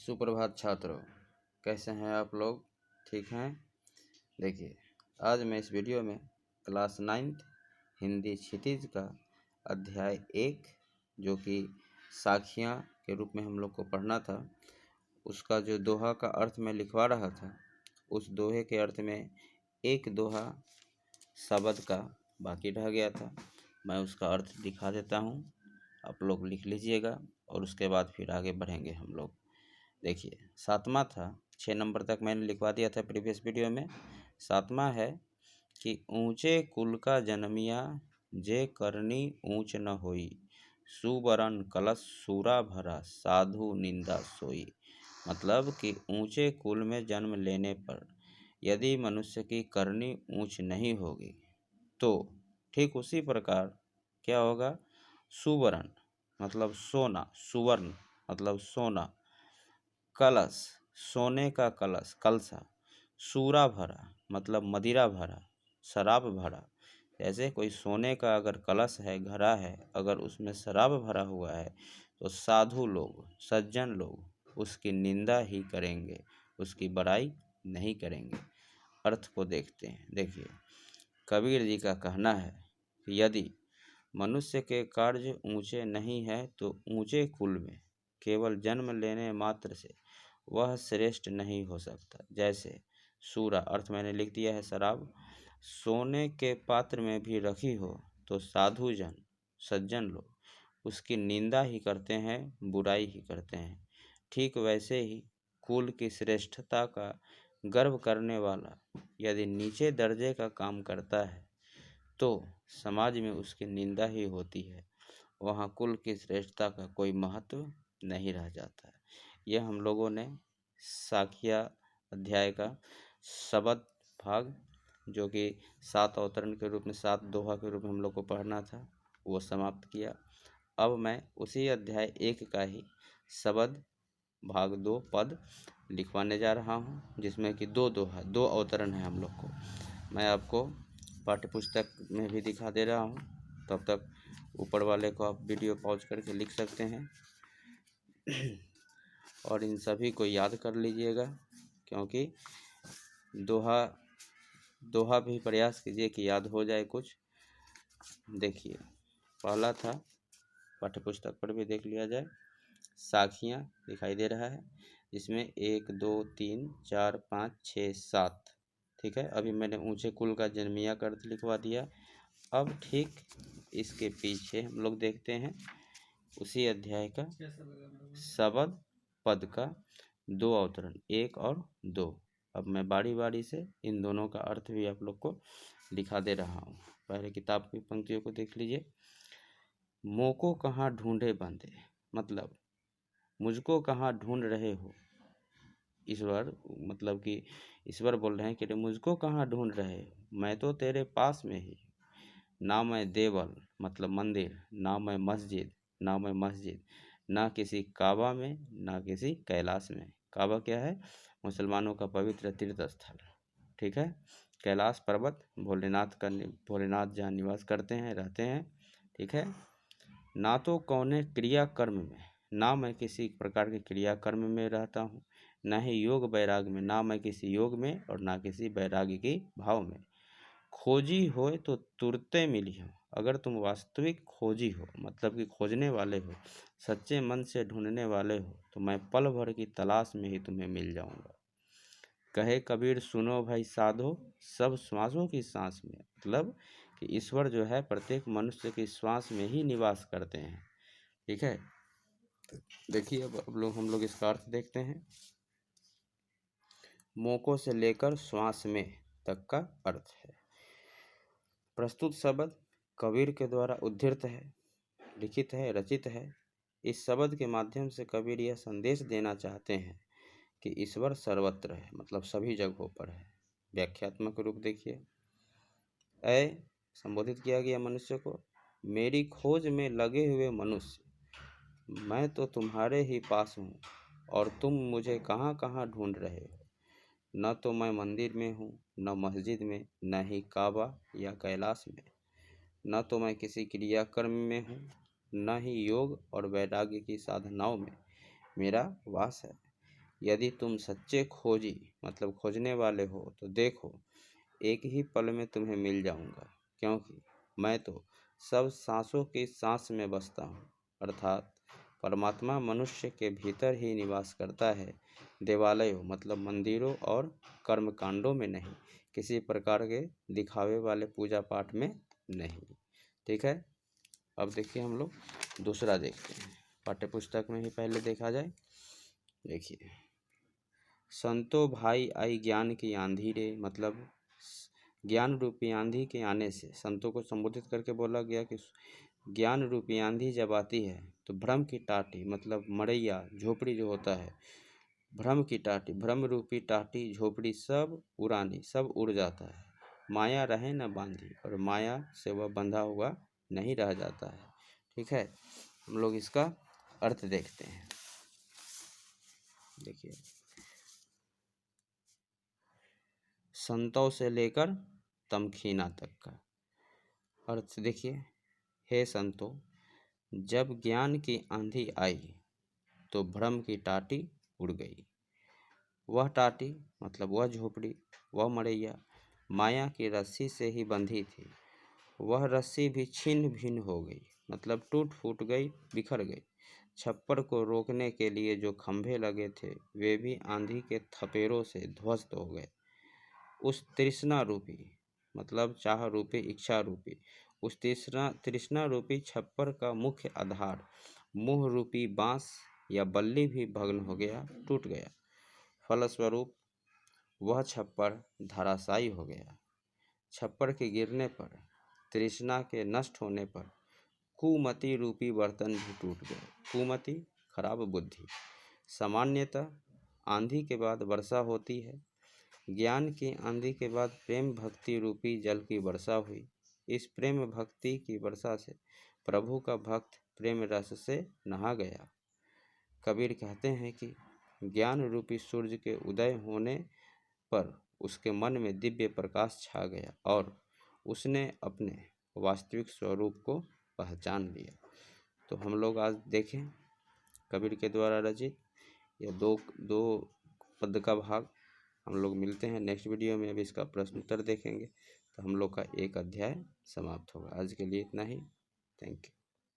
सुप्रभात छात्रों, कैसे हैं आप लोग? ठीक हैं? देखिए, आज मैं इस वीडियो में क्लास 9th हिंदी क्षितिज का अध्याय 1 जो कि साखियाँ के रूप में हम लोग को पढ़ना था, उसका जो दोहा का अर्थ मैं लिखवा रहा था, उस दोहे के अर्थ में एक दोहा शब्द का बाकी रह गया था। मैं उसका अर्थ दिखा देता हूँ, आप लोग लिख लीजिएगा और उसके बाद फिर आगे बढ़ेंगे हम लोग। देखिए, 7वां था, 6 नंबर तक मैंने लिखवा दिया था प्रीवियस वीडियो में। 7वां है कि ऊंचे कुल का जन्मिया जे करनी ऊंच न होई, सुबरन कलश सूरा भरा साधु निंदा सोई। मतलब कि ऊंचे कुल में जन्म लेने पर यदि मनुष्य की करनी ऊंच नहीं होगी तो ठीक उसी प्रकार क्या होगा, सुवर्ण मतलब सोना, सुवर्ण मतलब सोना, कलश सोने का कलश कलसा, सूरा भरा मतलब मदिरा भरा, शराब भरा। जैसे कोई सोने का अगर कलश है, घड़ा है, अगर उसमें शराब भरा हुआ है तो साधु लोग, सज्जन लोग उसकी निंदा ही करेंगे, उसकी बड़ाई नहीं करेंगे। अर्थ को देखते हैं। देखिए, कबीर जी का कहना है कि यदि मनुष्य के कार्य ऊंचे नहीं है तो ऊंचे कुल में केवल जन्म लेने मात्र से वह श्रेष्ठ नहीं हो सकता। जैसे सूरा, अर्थ मैंने लिख दिया है शराब, सोने के पात्र में भी रखी हो तो साधु जन, सज्जन लोग उसकी निंदा ही करते हैं, बुराई ही करते हैं। ठीक वैसे ही कुल की श्रेष्ठता का गर्व करने वाला यदि नीचे दर्जे का काम करता है तो समाज में उसकी निंदा ही होती है, वहाँ कुल की श्रेष्ठता का कोई महत्व नहीं रह जाता है। यह हम लोगों ने साखिया अध्याय का शब्द भाग जो कि 7 अवतरण के रूप में, 7 दोहा के रूप में हम लोग को पढ़ना था, वो समाप्त किया। अब मैं उसी अध्याय 1 का ही शब्द भाग 2 पद लिखवाने जा रहा हूँ, जिसमें कि 2 दोहा, 2 अवतरण है हम लोग को। मैं आपको पाठ्य पुस्तक में भी दिखा दे रहा हूँ, तब तक ऊपर वाले को आप वीडियो पॉज करके लिख सकते हैं और इन सभी को याद कर लीजिएगा, क्योंकि दोहा भी प्रयास कीजिए कि याद हो जाए कुछ। देखिए, पहला था, पाठ्य पुस्तक पर भी देख लिया जाए, साखियाँ दिखाई दे रहा है, जिसमें 1 2 3 4 5 6 7, ठीक है। अभी मैंने ऊंचे कुल का जन्मिया का अर्थ लिखवा दिया। अब ठीक इसके पीछे हम लोग देखते हैं उसी अध्याय का शब्द पद का 2 अवतरण, 1 और 2। अब मैं बारी बारी से इन दोनों का अर्थ भी आप लोग को दिखा दे रहा हूँ। पहले किताब की पंक्तियों को देख लीजिए। मोको कहाँ ढूंढे बंदे, मतलब मुझको कहाँ ढूंढ रहे हो। ईश्वर, मतलब कि ईश्वर बोल रहे हैं कि मुझको कहाँ ढूंढ रहे हो, मैं तो तेरे पास में ही। ना मैं देवल मतलब मंदिर, ना मैं मस्जिद, ना मैं मस्जिद, ना किसी काबा में, ना किसी कैलाश में। काबा क्या है? मुसलमानों का पवित्र तीर्थ स्थल, ठीक है। कैलाश पर्वत भोलेनाथ जहाँ निवास करते हैं, रहते हैं, ठीक है। ना तो कौने क्रिया कर्म में, ना मैं किसी प्रकार के क्रिया कर्म में रहता हूँ, ना ही योग वैराग में, ना मैं किसी योग में और ना किसी वैराग्य की भाव में। खोजी हो तो तुरते मिली हो, अगर तुम वास्तविक खोजी हो, मतलब कि खोजने वाले हो, सच्चे मन से ढूंढने वाले हो, तो मैं पल भर की तलाश में ही तुम्हें मिल जाऊंगा। कहे कबीर सुनो भाई साधो, सब श्वासों की सांस में, मतलब कि ईश्वर जो है प्रत्येक मनुष्य की श्वास में ही निवास करते हैं, ठीक है। देखिए, अब हम लोग इसका अर्थ देखते हैं। मोको से लेकर श्वास में तक का अर्थ है। प्रस्तुत शब्द कबीर के द्वारा उद्धृत है, लिखित है, रचित है। इस शब्द के माध्यम से कबीर यह संदेश देना चाहते हैं कि ईश्वर सर्वत्र है, मतलब सभी जगहों पर है। व्याख्यात्मक रूप देखिए। ऐ संबोधित किया गया मनुष्य को, मेरी खोज में लगे हुए मनुष्य, मैं तो तुम्हारे ही पास हूँ और तुम मुझे कहाँ कहाँ ढूंढ रहे हो। न तो मैं मंदिर में हूँ, न मस्जिद में, न ही काबा या कैलाश में, न तो मैं किसी क्रियाकर्म में हूँ, न ही योग और वैराग्य की साधनाओं में मेरा वास है। यदि तुम सच्चे खोजी मतलब खोजने वाले हो तो देखो, एक ही पल में तुम्हें मिल जाऊंगा, क्योंकि मैं तो सब सांसों की सांस में बसता हूँ। अर्थात परमात्मा मनुष्य के भीतर ही निवास करता है, देवालयों मतलब मंदिरों और कर्मकांडों में नहीं, किसी प्रकार के दिखावे वाले पूजा पाठ में नहीं। ठीक है, अब देखिए हम लोग दूसरा देखते हैं, पाठ्य पुस्तक में ही पहले देखा जाए। देखिए, संतो भाई आई ज्ञान की आंधी रे, मतलब ज्ञान रूपी आंधी के आने से संतों को संबोधित करके बोला गया कि ज्ञान रूपी आंधी जब आती है तो भ्रम की टाटी मतलब मड़ैया झोपड़ी जो होता है, भ्रम की टाटी भ्रम रूपी टाटी झोपड़ी सब पुरानी सब उड़ जाता है। माया रहे न बांधी, और माया से वह बंधा हुआ नहीं रह जाता है। ठीक है, हम लोग इसका अर्थ देखते हैं। देखिए, संतों से लेकर तमखीना तक का अर्थ देखिए। हे संतों, जब ज्ञान की आंधी आई तो भ्रम की टाटी उड़ गई। वह टाटी मतलब वह झोपड़ी, वह मड़ैया माया की रस्सी से ही बंधी थी। वह रस्सी भी छिन्न भिन्न हो गई, मतलब टूट फूट गई, बिखर गई। छप्पर को रोकने के लिए जो खंभे लगे थे वे भी आंधी के थपेड़ों से ध्वस्त हो गए। उस तृष्णा रूपी मतलब चाह रूपी इच्छा रूपी उस तृष्णा रूपी छप्पर का मुख्य आधार मोह रूपी बांस या बल्ली भी भग्न हो गया, टूट गया। फलस्वरूप वह छप्पर धराशायी हो गया। छप्पर के गिरने पर, तृष्णा के नष्ट होने पर कुमति रूपी बर्तन भी टूट गए। कुमति खराब बुद्धि। सामान्यतः आंधी के बाद वर्षा होती है। ज्ञान की आंधी के बाद प्रेम भक्ति रूपी जल की वर्षा हुई। इस प्रेम भक्ति की वर्षा से प्रभु का भक्त प्रेम रस से नहा गया। कबीर कहते हैं कि ज्ञान रूपी सूर्य के उदय होने पर उसके मन में दिव्य प्रकाश छा गया और उसने अपने वास्तविक स्वरूप को पहचान लिया। तो हम लोग आज देखें कबीर के द्वारा रचित यह दो पद का भाग। हम लोग मिलते हैं नेक्स्ट वीडियो में। अभी इसका प्रश्न उत्तर देखेंगे तो हम लोग का एक अध्याय समाप्त होगा। आज के लिए इतना ही। Thank you.